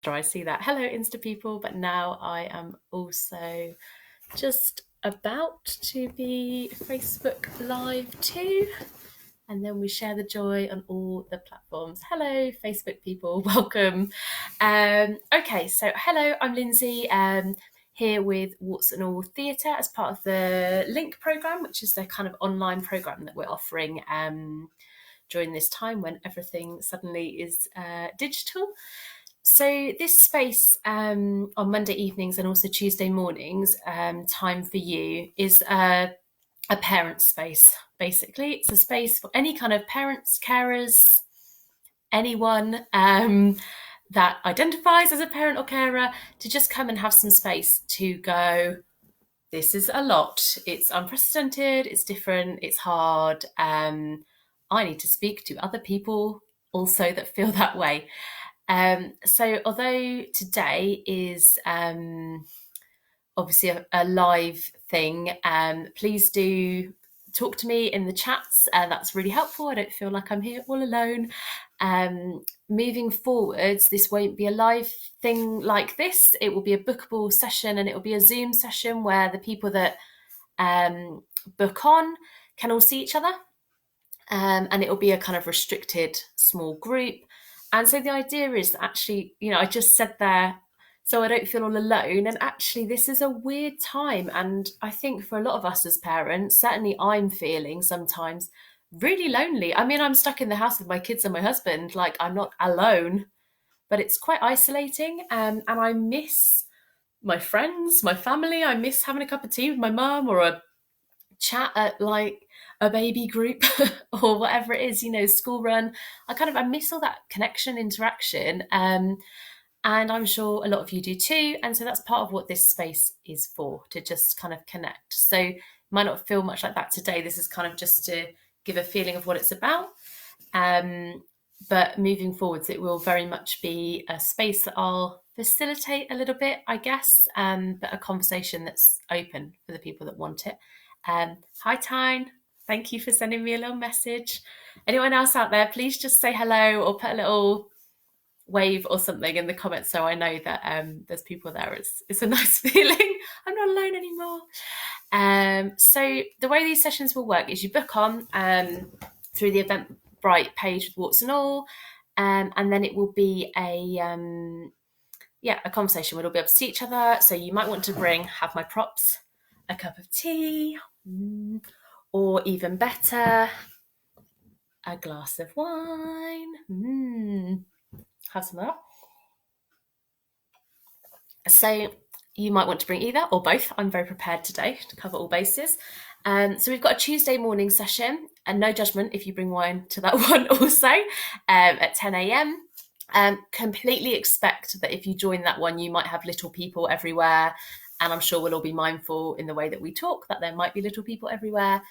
after I see that hello Insta people, but now I am also just about to be Facebook Live too. And then we share the joy on all the platforms. Hello, Facebook people, welcome. Okay, so hello, I'm Lindsay, here with Warts And All Theatre as part of the Link programme, which is the kind of online programme that we're offering during this time when everything suddenly is digital. So this space on Monday evenings and also Tuesday mornings, time for you, is a parent space, basically. It's a space for any kind of parents, carers, anyone that identifies as a parent or carer to just come and have some space to go, this is a lot. It's unprecedented, it's different, it's hard. I need to speak to other people also that feel that way. So although today is obviously a live thing, please do talk to me in the chats. That's really helpful. I don't feel like I'm here all alone. Moving forwards, this won't be a live thing like this. It will be a bookable session, and it will be a Zoom session where the people that book on can all see each other. And it will be a kind of restricted small group. And so the idea is that actually, I just said there, so I don't feel all alone. And actually, this is a weird time. And I think for a lot of us as parents, certainly I'm feeling sometimes really lonely. I mean, I'm stuck in the house with my kids and my husband. Like, I'm not alone, but it's quite isolating. And I miss my friends, my family. I miss having a cup of tea with my mum or a chat at like a baby group or whatever it is, school run. I miss all that connection, interaction. And I'm sure a lot of you do too. And so that's part of what this space is for, to just kind of connect. So it might not feel much like that today. This is kind of just to give a feeling of what it's about. But moving forwards, it will very much be a space that I'll facilitate a little bit, I guess, but a conversation that's open for the people that want it. Hi, Tyne. Thank you for sending me a little message. Anyone else out there, please just say hello or put a little wave or something in the comments so I know that there's people there. It's a nice feeling. I'm not alone anymore. So the way these sessions will work is you book on through the Eventbrite page with Warts and All, and then it will be a conversation where we'll be able to see each other. So you might want to have my props, a cup of tea, or even better, a glass of wine. Have some of that. So you might want to bring either or both. I'm very prepared today to cover all bases. So we've got a Tuesday morning session, and no judgment if you bring wine to that one also, at 10 a.m. Completely expect that if you join that one, you might have little people everywhere. And I'm sure we'll all be mindful in the way that we talk that there might be little people everywhere.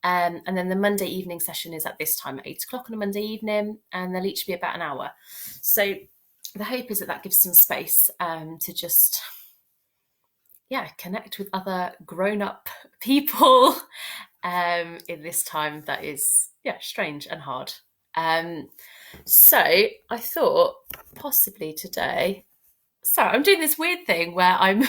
And then the Monday evening session is at this time at 8 o'clock on a Monday evening, and they'll each be about an hour. So the hope is that gives some space to just, connect with other grown-up people in this time that is, strange and hard. So I thought possibly today, so I'm doing this weird thing where I'm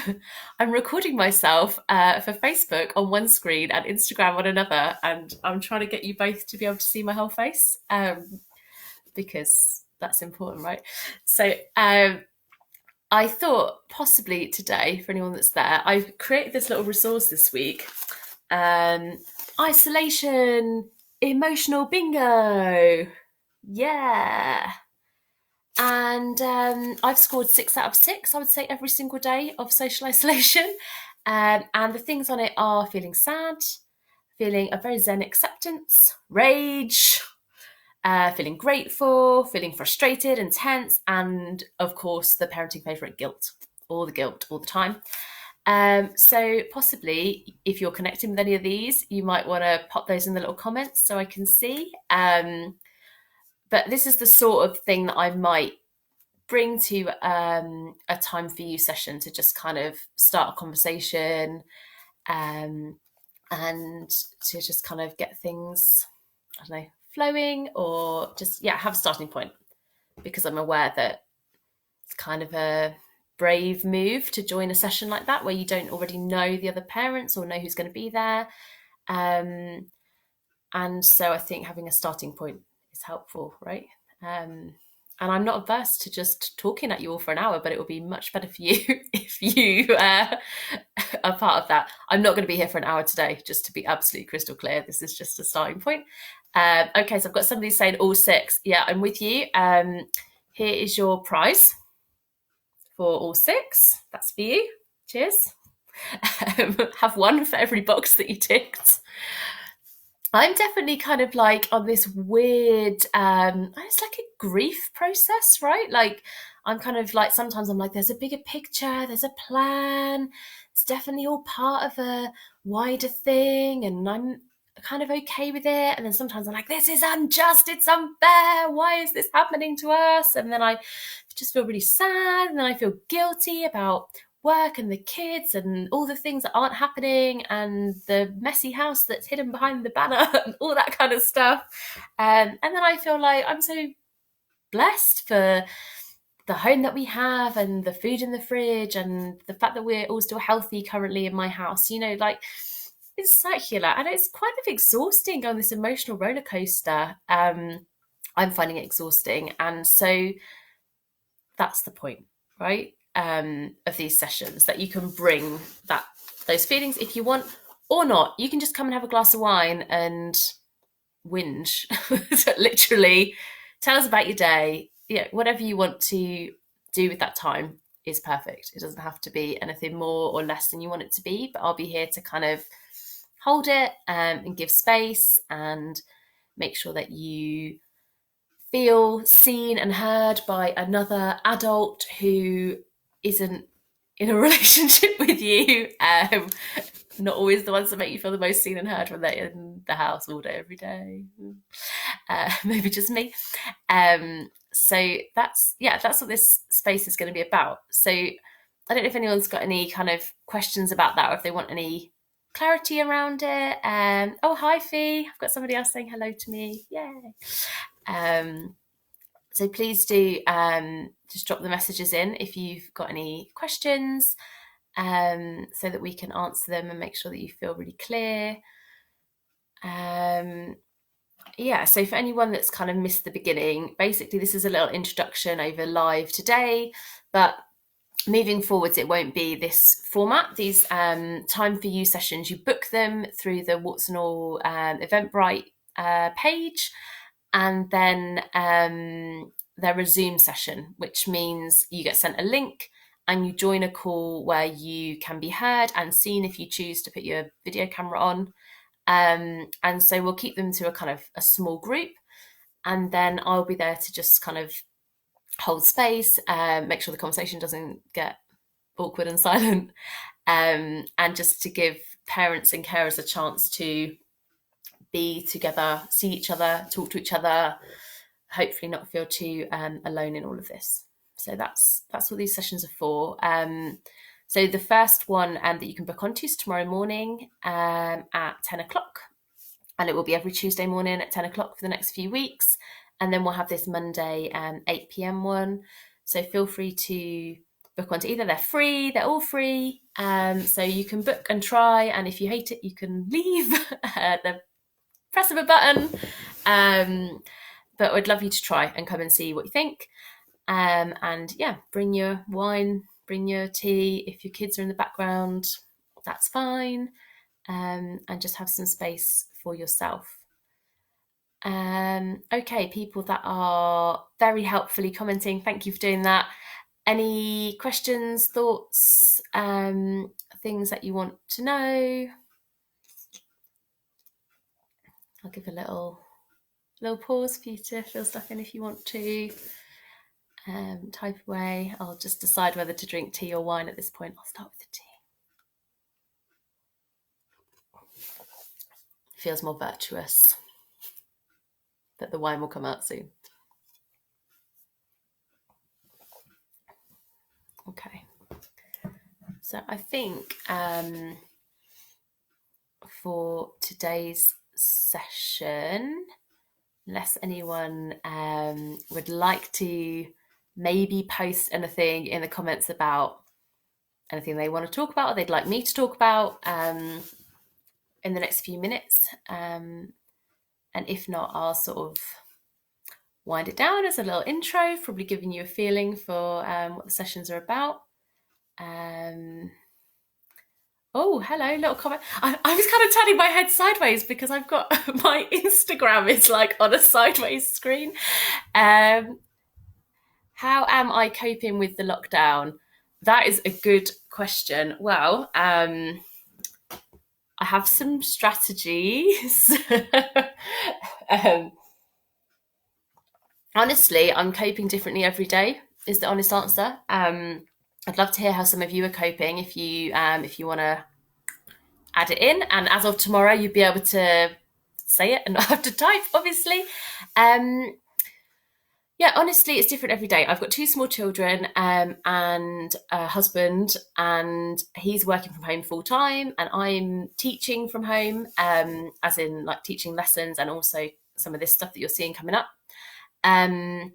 recording myself for Facebook on one screen and Instagram on another, and I'm trying to get you both to be able to see my whole face, because that's important, right? So I thought possibly today, for anyone that's there, I've created this little resource this week, isolation emotional bingo. Yeah. And I've scored 6 out of 6, I would say, every single day of social isolation. And the things on it are feeling sad, feeling a very zen acceptance, rage, feeling grateful, feeling frustrated and tense, and of course, the parenting favourite, guilt. All the guilt, all the time. So possibly, if you're connecting with any of these, you might want to pop those in the little comments so I can see. But this is the sort of thing that I might bring to a time for you session to just kind of start a conversation, and to just kind of get things, I don't know, flowing, or just have a starting point, because I'm aware that It's kind of a brave move to join a session like that where you don't already know the other parents or know who's going to be there. And so I think having a starting point is helpful, right? And I'm not averse to just talking at you all for an hour, but it will be much better for you if you are part of that. I'm not going to be here for an hour today, just to be absolutely crystal clear. This is just a starting point. Okay, so I've got somebody saying all 6. Yeah, I'm with you. Here is your prize for all 6. That's for you. Cheers. Have 1 for every box that you ticked. I'm definitely kind of like on this weird, it's like a grief process, right? Like I'm kind of like, sometimes I'm like, there's a bigger picture, there's a plan. It's definitely all part of a wider thing. And I'm kind of okay with it. And then sometimes I'm like, this is unjust. It's unfair. Why is this happening to us? And then I just feel really sad. And then I feel guilty about work and the kids and all the things that aren't happening and the messy house that's hidden behind the banner and all that kind of stuff. And then I feel like I'm so blessed for the home that we have and the food in the fridge and the fact that we're all still healthy currently in my house. You know, like it's circular and it's kind of exhausting on this emotional roller coaster. I'm finding it exhausting. And so that's the point, right? Of these sessions, that you can bring those feelings if you want or not. You can just come and have a glass of wine and whinge. So literally tell us about your day. Whatever you want to do with that time is perfect. It doesn't have to be anything more or less than you want it to be, but I'll be here to kind of hold it and give space and make sure that you feel seen and heard by another adult who isn't in a relationship with you. Not always the ones that make you feel the most seen and heard when they're in the house all day, every day. Maybe just me. So that's what this space is going to be about. So I don't know if anyone's got any kind of questions about that, or if they want any clarity around it. Oh, hi, Fee. I've got somebody else saying hello to me. Yay. So please do just drop the messages in if you've got any questions, so that we can answer them and make sure that you feel really clear. So for anyone that's kind of missed the beginning, basically this is a little introduction over live today, but moving forwards it won't be this format. These time for you sessions, you book them through the Warts and All Eventbrite page. And then they're a Zoom session, which means you get sent a link and you join a call where you can be heard and seen if you choose to put your video camera on. And so we'll keep them to a small group. And then I'll be there to just kind of hold space, make sure the conversation doesn't get awkward and silent, and just to give parents and carers a chance to be together, see each other, talk to each other, hopefully not feel too alone in all of this. So that's what these sessions are for. So the first one that you can book onto is tomorrow morning at 10 o'clock. And it will be every Tuesday morning at 10 o'clock for the next few weeks. And then we'll have this Monday 8 p.m. one. So feel free to book onto either. They're free, they're all free. So you can book and try. And if you hate it, you can leave. The press of a button. But I'd love you to try and come and see what you think. And bring your wine, bring your tea. If your kids are in the background, that's fine. And just have some space for yourself. Okay, people that are very helpfully commenting, thank you for doing that. Any questions, thoughts, things that you want to know? I'll give a little pause for you to fill stuff in if you want to. Type away. I'll just decide whether to drink tea or wine at this point. I'll start with the tea. Feels more virtuous, but the wine will come out soon. Okay. So I think for today's session, unless anyone would like to maybe post anything in the comments about anything they want to talk about or they'd like me to talk about in the next few minutes. And if not, I'll sort of wind it down as a little intro, probably giving you a feeling for what the sessions are about. Oh, hello, little comment. I was kind of turning my head sideways because I've got my Instagram is like on a sideways screen. How am I coping with the lockdown? That is a good question. Well, I have some strategies. Honestly, I'm coping differently every day, is the honest answer. I'd love to hear how some of you are coping if you want to add it in. And as of tomorrow, you'll be able to say it and not have to type, obviously. Yeah, honestly, it's different every day. I've got 2 small children and a husband, and he's working from home full time, and I'm teaching from home, as in like teaching lessons and also some of this stuff that you're seeing coming up. And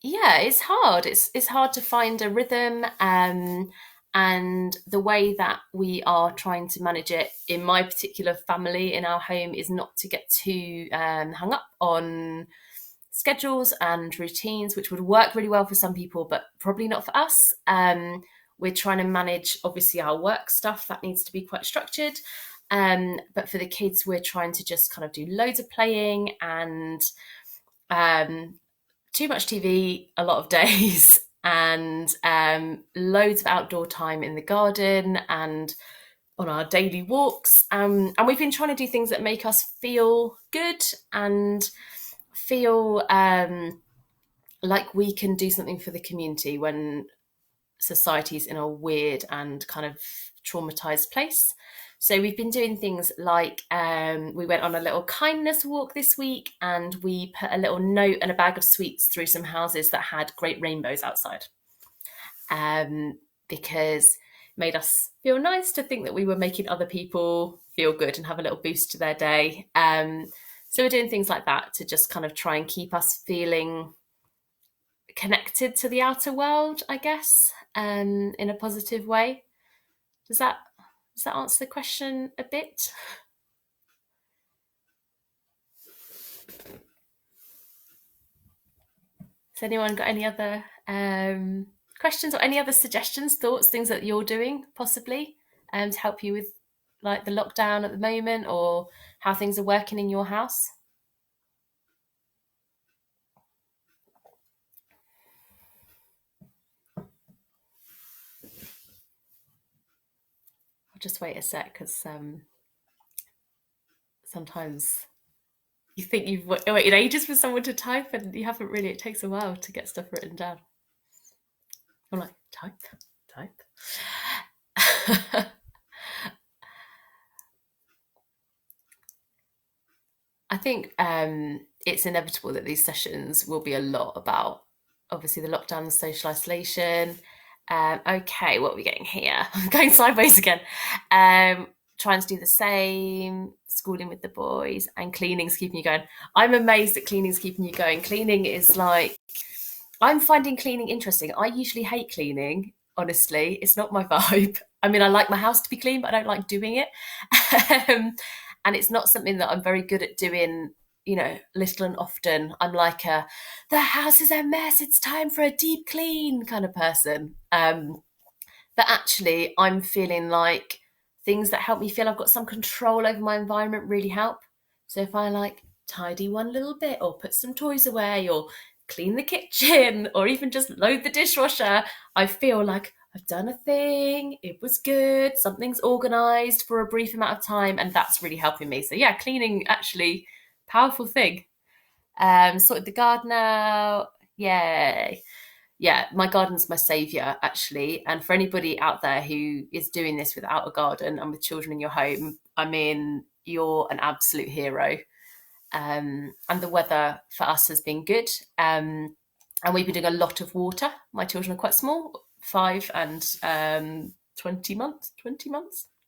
yeah, it's hard. It's hard to find a rhythm. And the way that we are trying to manage it in my particular family, in our home, is not to get too hung up on schedules and routines, which would work really well for some people, but probably not for us. We're trying to manage, obviously, our work stuff. That needs to be quite structured. But for the kids, we're trying to just kind of do loads of playing and too much TV a lot of days, and loads of outdoor time in the garden and on our daily walks. And we've been trying to do things that make us feel good and feel like we can do something for the community when society's in a weird and kind of traumatized place. So we've been doing things like we went on a little kindness walk this week, and we put a little note and a bag of sweets through some houses that had great rainbows outside, because it made us feel nice to think that we were making other people feel good and have a little boost to their day. So we're doing things like that to just kind of try and keep us feeling connected to the outer world, I guess, in a positive way. Does that answer the question a bit? Has anyone got any other questions or any other suggestions, thoughts, things that you're doing possibly to help you with like the lockdown at the moment, or how things are working in your house? I'll just wait a sec, because sometimes you think you've waited ages for someone to type and you haven't really. It takes a while to get stuff written down. I'm like, type. I think it's inevitable that these sessions will be a lot about, obviously, the lockdown and social isolation. Okay, what are we getting here? I'm going sideways again. Trying to do the same, schooling with the boys, and cleaning's keeping you going. I'm amazed that cleaning's keeping you going. Cleaning is like, I'm finding cleaning interesting. I usually hate cleaning, honestly. It's not my vibe. I mean, I like my house to be clean, but I don't like doing it. And it's not something that I'm very good at doing, little and often. I'm like the house is a mess, it's time for a deep clean kind of person. But actually, I'm feeling like things that help me feel I've got some control over my environment really help. So if I like tidy one little bit, or put some toys away, or clean the kitchen, or even just load the dishwasher, I feel like I've done a thing, it was good, something's organised for a brief amount of time, and that's really helping me. So yeah, cleaning, actually, powerful thing. Sorted the garden out, yay. Yeah, my garden's my saviour, actually. And for anybody out there who is doing this without a garden and with children in your home, I mean, you're an absolute hero. And the weather for us has been good. And we've been doing a lot of water. My children are quite small, 5 and 20 months.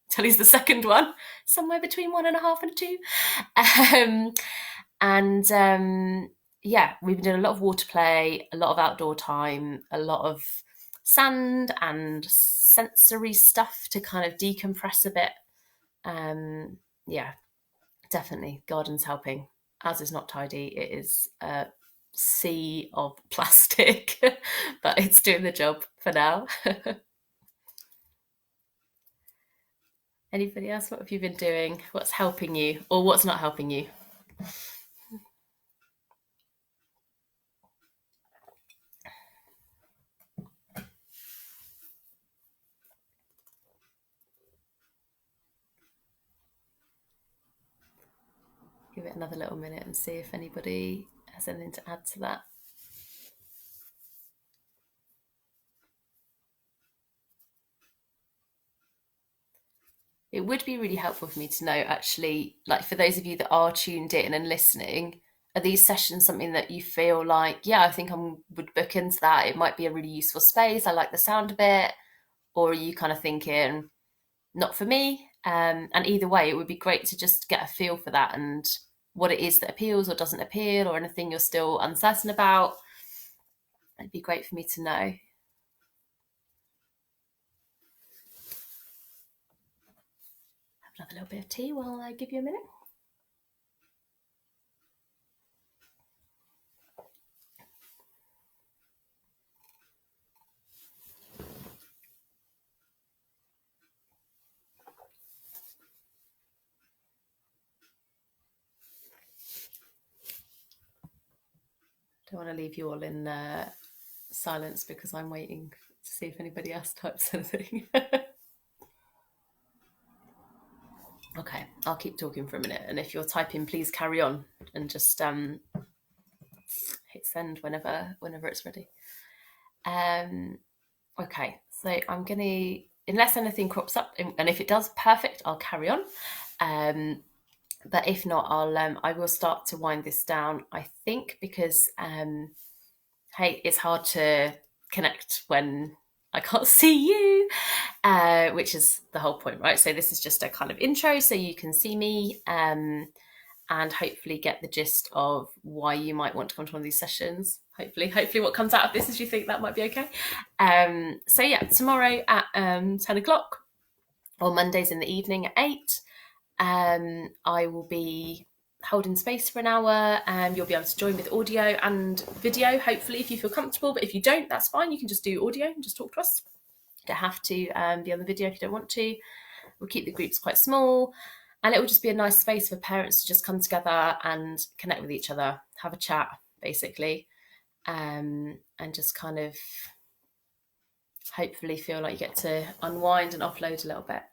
Tilly's the second one, somewhere between 1.5 and 2. yeah, we've been doing a lot of water play, a lot of outdoor time, a lot of sand and sensory stuff to kind of decompress a bit. Yeah, definitely. Garden's helping. As is not tidy, it is a sea of plastic, but it's doing the job for now. Anybody else? What have you been doing? What's helping you or what's not helping you? Give it another little minute and see if anybody has anything to add to that. It would be really helpful for me to know, actually, like for those of you that are tuned in and listening, are these sessions something that you feel like, yeah, I think I would book into that? It might be a really useful space. I like the sound of it. Or are you kind of thinking, not for me? And either way, it would be great to just get a feel for that and what it is that appeals or doesn't appeal, or anything you're still uncertain about. It'd be great for me to know. Have another little bit of tea while I give you a minute. Don't want to leave you all in silence because I'm waiting to see if anybody else types anything. Okay, I'll keep talking for a minute, and if you're typing, please carry on and just hit send whenever it's ready. Okay, so I'm gonna, unless anything crops up, and if it does, perfect, I'll carry on. But if not, I will start to wind this down, I think, because hey, it's hard to connect when I can't see you, which is the whole point, right? So this is just a kind of intro so you can see me, and hopefully get the gist of why you might want to come to one of these sessions. Hopefully what comes out of this is you think that might be okay. So yeah, tomorrow at 10 o'clock, or Mondays in the evening at 8, I will be holding space for an hour, and you'll be able to join with audio and video, hopefully, if you feel comfortable. But if you don't, that's fine. You can just do audio and just talk to us. You don't have to be on the video if you don't want to. We'll keep the groups quite small, and it will just be a nice space for parents to just come together and connect with each other, have a chat, basically, and just kind of hopefully feel like you get to unwind and offload a little bit.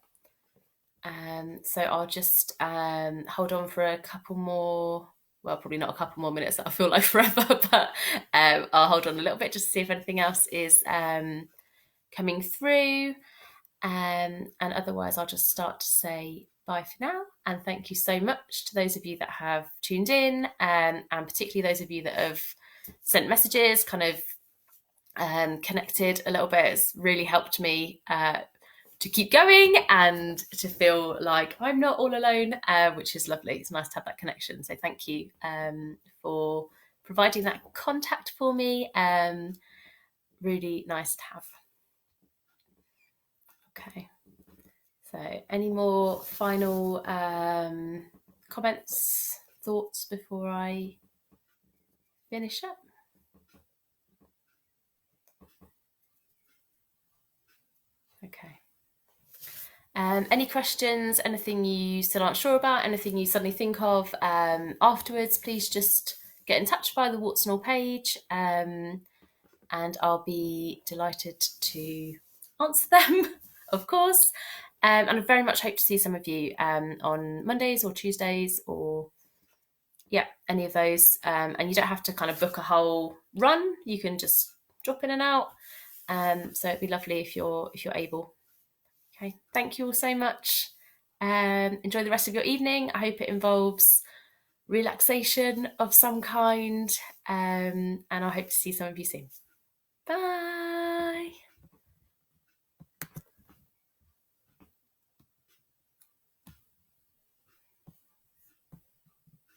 So I'll just hold on for a couple more, well, probably not a couple more minutes, that I feel like forever, but I'll hold on a little bit just to see if anything else is coming through. And otherwise, I'll just start to say bye for now. And thank you so much to those of you that have tuned in, and particularly those of you that have sent messages, kind of connected a little bit. It's really helped me to keep going and to feel like I'm not all alone, which is lovely. It's nice to have that connection. So thank you for providing that contact for me. Really nice to have. Okay. So any more final comments, thoughts before I finish up? Okay. Any questions, anything you still aren't sure about, anything you suddenly think of afterwards, please just get in touch via the Warts and All page, and I'll be delighted to answer them, of course. And I very much hope to see some of you on Mondays or Tuesdays, or yeah, any of those. And you don't have to kind of book a whole run. You can just drop in and out. So it'd be lovely if you're able. Okay, thank you all so much. Enjoy the rest of your evening. I hope it involves relaxation of some kind, and I hope to see some of you soon. Bye.